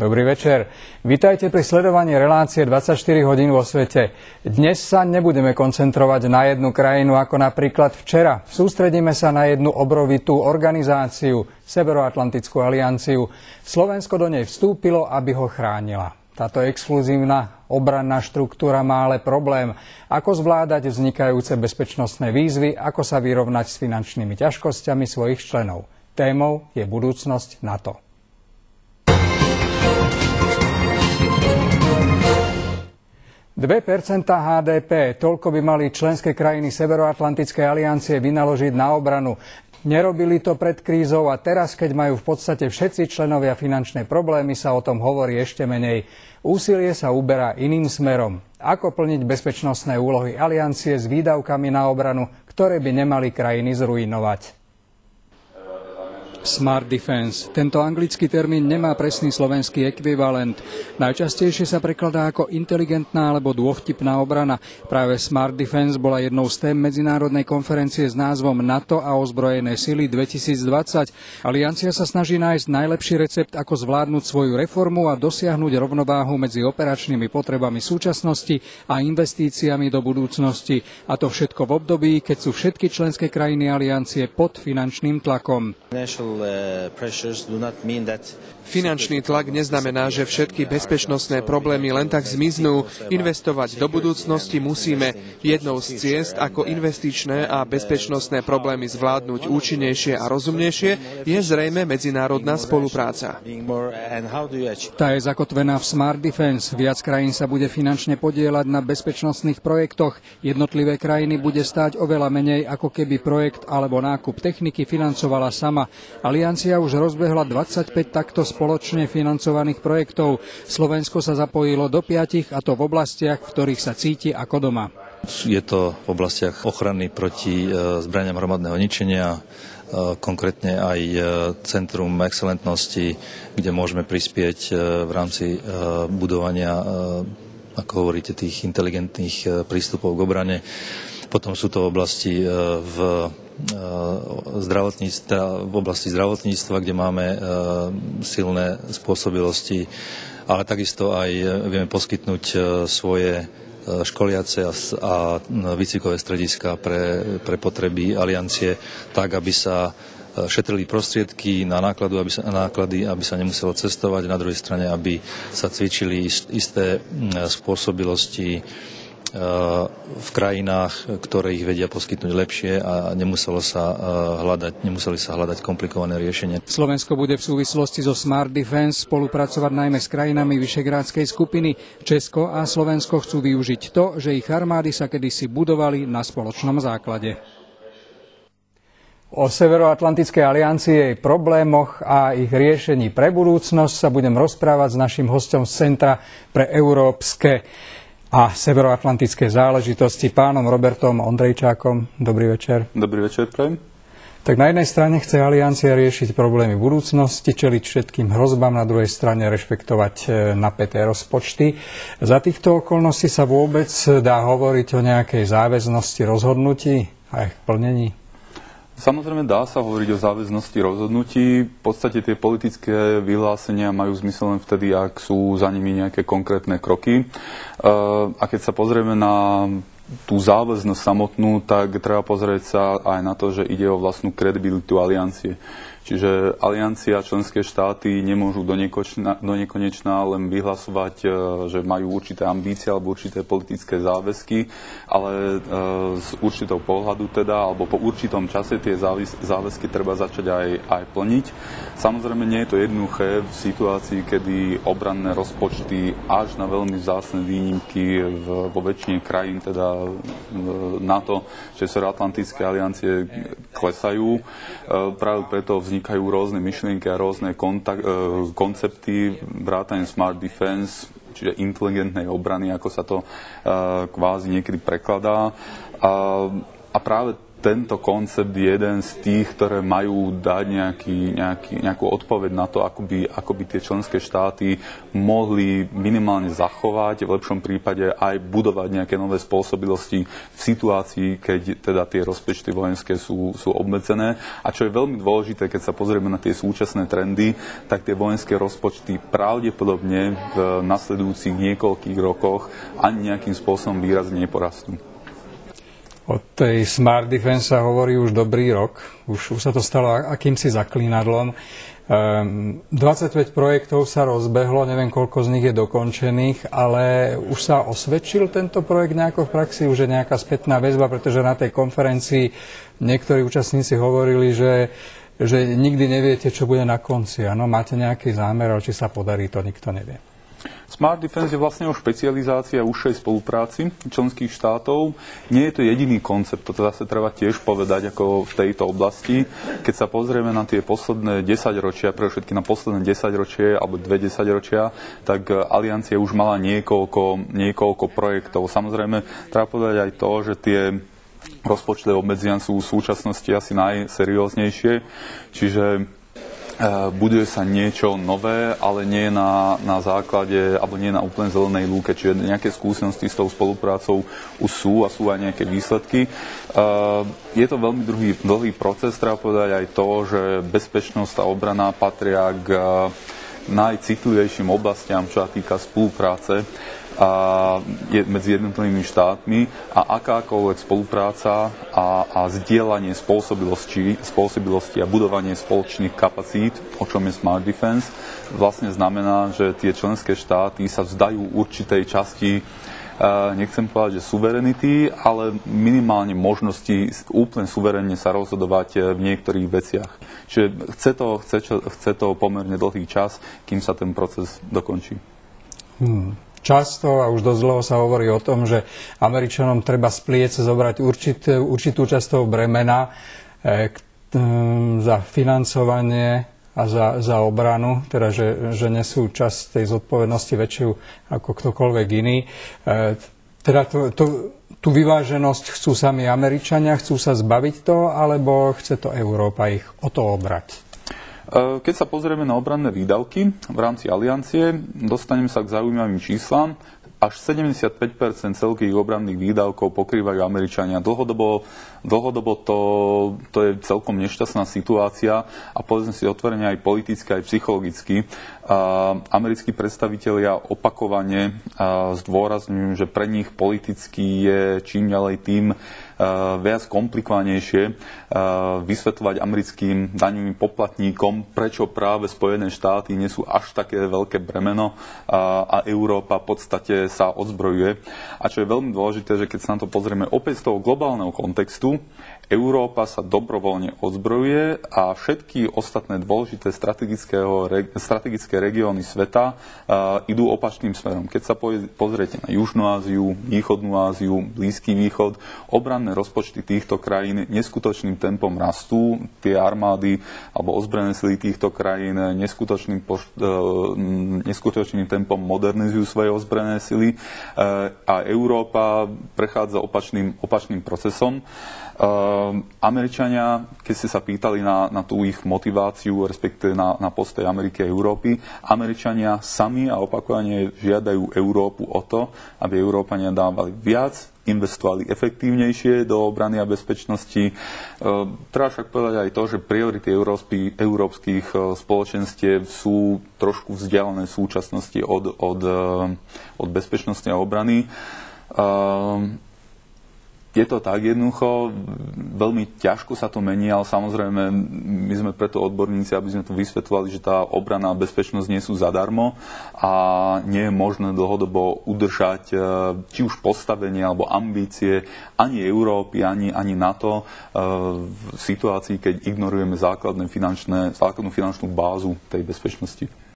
Dobrý večer. Vítajte pri sledovaní relácie 24 hodín vo svete. Dnes sa nebudeme koncentrovať na jednu krajinu ako napríklad včera. Sústredíme sa na jednu obrovitú organizáciu, Severoatlantickú alianciu. Slovensko do nej vstúpilo, aby ho chránila. Táto exkluzívna obranná štruktúra má ale problém. Ako zvládať vznikajúce bezpečnostné výzvy, ako sa vyrovnať s finančnými ťažkosťami svojich členov. Témou je budúcnosť NATO. % HDP, toľko by mali členské krajiny Severoatlantickej aliancie vynaložiť na obranu. Nerobili to pred krízou a teraz, keď majú v podstate všetci členovia finančné problémy, sa o tom hovorí ešte menej. Úsilie sa uberá iným smerom. Ako plniť bezpečnostné úlohy aliancie s výdavkami na obranu, ktoré by nemali krajiny zruinovať? Smart Defense. Tento anglický termín nemá presný slovenský ekvivalent. Najčastejšie sa prekladá ako inteligentná alebo dôvtipná obrana. Práve Smart Defense bola jednou z tém medzinárodnej konferencie s názvom NATO a ozbrojené sily 2020. Aliancia sa snaží nájsť najlepší recept, ako zvládnuť svoju reformu a dosiahnuť rovnováhu medzi operačnými potrebami súčasnosti a investíciami do budúcnosti. A to všetko v období, keď sú všetky členské krajiny aliancie pod finančným tlakom. Finančný tlak neznamená, že všetky bezpečnostné problémy len tak zmiznú. Investovať do budúcnosti musíme. Jednou z ciest, ako investičné a bezpečnostné problémy zvládnuť účinnejšie a rozumnejšie, je zrejme medzinárodná spolupráca. Tá je zakotvená v Smart Defense. Viac krajín sa bude finančne podieľať na bezpečnostných projektoch. Jednotlivé krajiny bude stáť oveľa menej, ako keby projekt alebo nákup techniky financovala sama. Aliancia už rozbehla 25 takto spoločne financovaných projektov. Slovensko sa zapojilo do 5, a to v oblastiach, v ktorých sa cíti ako doma. Je to v oblastiach ochrany proti zbraniam hromadného ničenia, konkrétne aj Centrum excelentnosti, kde môžeme prispieť v rámci budovania, ako hovoríte, tých inteligentných prístupov k obrane. Potom sú to oblasti v oblasti zdravotníctva, kde máme silné spôsobilosti, ale takisto aj vieme poskytnúť svoje školiace a výcvikové strediská pre potreby aliancie, tak, aby sa šetrili prostriedky na náklady, aby sa nemuselo cestovať, na druhej strane, aby sa cvičili isté spôsobilosti v krajinách, ktoré ich vedia poskytnúť lepšie a nemuseli sa hľadať komplikované riešenie. Slovensko bude v súvislosti so Smart Defense spolupracovať najmä s krajinami Vyšegrádskej skupiny. Česko a Slovensko chcú využiť to, že ich armády sa kedysi budovali na spoločnom základe. O Severoatlantickej aliancii, jej problémoch a ich riešení pre budúcnosť sa budem rozprávať s naším hosťom z Centra pre európske a severoatlantické záležitosti, pánom Robertom Ondrejčákom. Dobrý večer. Dobrý večer, prajem. Tak na jednej strane chce aliancia riešiť problémy budúcnosti, čeliť všetkým hrozbám, na druhej strane rešpektovať napäté rozpočty. Za týchto okolností sa vôbec dá hovoriť o nejakej záväznosti rozhodnutí a ich plnení? Samozrejme dá sa hovoriť o záväznosti rozhodnutí. V podstate tie politické vyhlásenia majú zmysel len vtedy, ak sú za nimi nejaké konkrétne kroky. A keď sa pozrieme na tú záväznosť samotnú, tak treba pozrieť sa aj na to, že ide o vlastnú kredibilitu aliancie. Čiže aliancia, členské štáty nemôžu do nekonečna len vyhlasovať, že majú určité ambície alebo určité politické záväzky, ale z určitého pohľadu teda, alebo po určitom čase tie záväzky treba začať aj plniť. Samozrejme nie je to jednoduché v situácii, kedy obranné rozpočty až na veľmi vzácne výnimky vo väčšine krajín, teda NATO, že Severoatlantické aliancie klesajú. Práve preto vznikajú rôzne myšlienky a rôzne koncepty, vrátane Smart Defense, čiže inteligentnej obrany, ako sa to kvázi niekedy prekladá. A práve tento koncept je jeden z tých, ktoré majú dať nejakú odpoveď na to, ako by tie členské štáty mohli minimálne zachovať, v lepšom prípade aj budovať nejaké nové spôsobilosti v situácii, keď teda tie rozpočty vojenské sú obmedzené. A čo je veľmi dôležité, keď sa pozrieme na tie súčasné trendy, tak tie vojenské rozpočty pravdepodobne v nasledujúcich niekoľkých rokoch ani nejakým spôsobom výrazne neporastú. O tej Smart Defense sa hovorí už dobrý rok. Už sa to stalo akýmsi zaklínadlom. 25 projektov sa rozbehlo, neviem, koľko z nich je dokončených, ale už sa osvedčil tento projekt nejako v praxi, už je nejaká spätná väzba, pretože na tej konferencii niektorí účastníci hovorili, že nikdy neviete, čo bude na konci. Ano, máte nejaký zámer, ale či sa podarí, to nikto nevie. Smart Defense je vlastne o špecializácii a užšej spolupráci členských štátov. Nie je to jediný koncept, to zase treba tiež povedať ako v tejto oblasti. Keď sa pozrieme na tie posledné 10 ročia, pre všetky na posledné 10 ročie alebo 2 10-ročia, tak Aliancia už mala niekoľko projektov. Samozrejme, treba povedať aj to, že tie rozpočtové obmedzenia sú v súčasnosti asi najserióznejšie, čiže buduje sa niečo nové, ale nie na základe, alebo nie na úplne zelenej lúke, čiže nejaké skúsenosti s tou spoluprácou už sú a sú aj nejaké výsledky. Je to veľmi dlhý proces, treba povedať aj to, že bezpečnosť a obrana patria k najcitlivejším oblastiam, čo sa týka spolupráce medzi jednotlivými štátmi a akákoľvek spolupráca a zdieľanie spôsobilosti a budovanie spoločných kapacít, o čom je Smart Defense, vlastne znamená, že tie členské štáty sa vzdajú určitej časti, nechcem povedať, že suverenity, ale minimálne možnosti úplne suverenne sa rozhodovať v niektorých veciach. Čiže chce to pomerne dlhý čas, kým sa ten proces dokončí. Často a už dosť dlho sa hovorí o tom, že Američanom treba spliec zobrať určitú časť toho bremena za financovanie a za obranu, teda že nesú časť tej zodpovednosti väčšiu ako ktokoľvek iný. Teda tú vyváženosť chcú sami Američania, chcú sa zbaviť to, alebo chce to Európa ich o to obrať? Keď sa pozrieme na obranné výdavky v rámci Aliancie, dostaneme sa k zaujímavým číslam. Až 75% celkových obranných výdavkov pokrývajú Američania. Dlhodobo to je celkom nešťastná situácia a povedzme si otvorene aj politicky, aj psychologicky. Americkí predstavitelia opakovane zdôrazňujú, že pre nich politicky je čím ďalej tým viac komplikovanejšie vysvetľovať americkým daňovým poplatníkom, prečo práve Spojené štáty nesú až také veľké bremeno a Európa v podstate sa odzbrojuje. A čo je veľmi dôležité, že keď sa na to pozrieme opäť z toho globálneho kontextu, Európa sa dobrovoľne odzbrojuje a všetky ostatné dôležité strategické regióny sveta idú opačným smerom. Keď sa pozriete na Južnú Áziu, Východnú Áziu, Blízky východ, obranné rozpočty týchto krajín neskutočným tempom rastú, tie armády alebo ozbrojené sily týchto krajín neskutočným tempom modernizujú svoje ozbrojené sily a Európa prechádza opačným procesom. Američania, keď ste sa pýtali na tú ich motiváciu, respektíve na postoj Ameriky a Európy, Američania sami a opakovane žiadajú Európu o to, aby Európania dávali viac, investovali efektívnejšie do obrany a bezpečnosti. Treba však povedať aj to, že priority európskych spoločenstiev sú trošku vzdialené v súčasnosti od bezpečnosti a obrany. Je to tak jednoducho, veľmi ťažko sa to mení, ale samozrejme my sme preto odborníci, aby sme to vysvetľovali, že tá obrana a bezpečnosť nie sú zadarmo a nie je možné dlhodobo udržať či už postavenie alebo ambície ani Európy, ani NATO v situácii, keď ignorujeme základnú finančnú bázu tej bezpečnosti.